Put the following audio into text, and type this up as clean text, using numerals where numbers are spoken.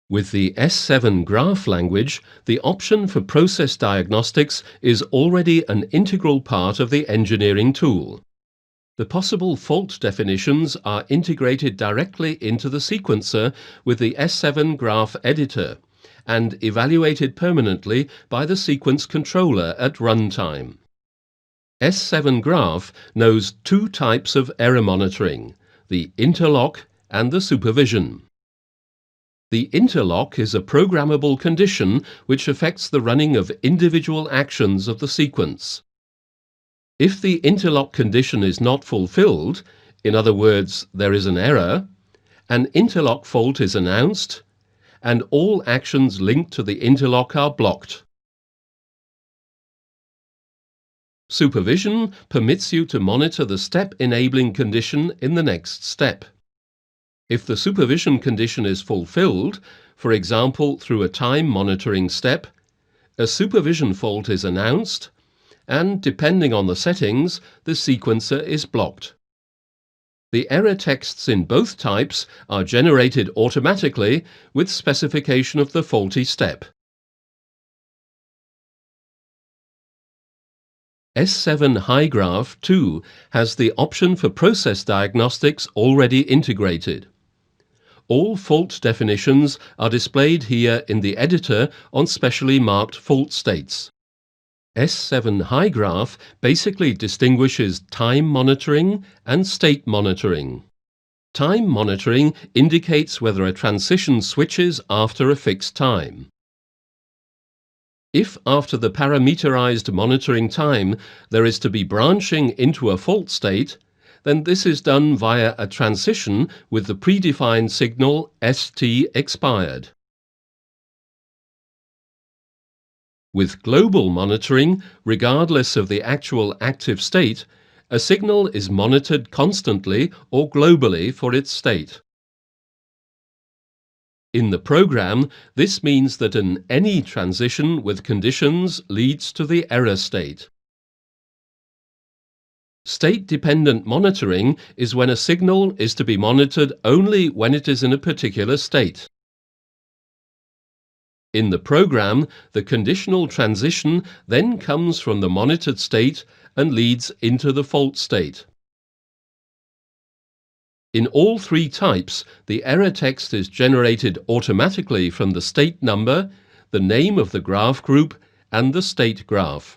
With the S7 GRAPH language, the option for process diagnostics is already an integral part of the engineering tool. The possible fault definitions are integrated directly into the sequencer with the S7 GRAPH editor and evaluated permanently by the sequence controller at runtime. S7 GRAPH knows two types of error monitoring, the interlock and the supervision. The interlock is a programmable condition which affects the running of individual actions of the sequence. If the interlock condition is not fulfilled, in other words, there is an error, an interlock fault is announced, and all actions linked to the interlock are blocked. Supervision permits you to monitor the step-enabling condition in the next step. If the supervision condition is fulfilled, for example through a time monitoring step, a supervision fault is announced, and depending on the settings, the sequencer is blocked. The error texts in both types are generated automatically with specification of the faulty step. S7 HIGRAPH 2 has the option for process diagnostics already integrated. All fault definitions are displayed here in the editor on specially marked fault states. S7 HIGRAPH basically distinguishes time monitoring and state monitoring. Time monitoring indicates whether a transition switches after a fixed time. If after the parameterized monitoring time there is to be branching into a fault state, then this is done via a transition with the predefined signal ST expired. With global monitoring, regardless of the actual active state, a signal is monitored constantly or globally for its state. In the program, this means that any transition with conditions leads to the error state. State-dependent monitoring is when a signal is to be monitored only when it is in a particular state. In the program, the conditional transition then comes from the monitored state and leads into the fault state. In all three types, the error text is generated automatically from the state number, the name of the graph group, and the state graph.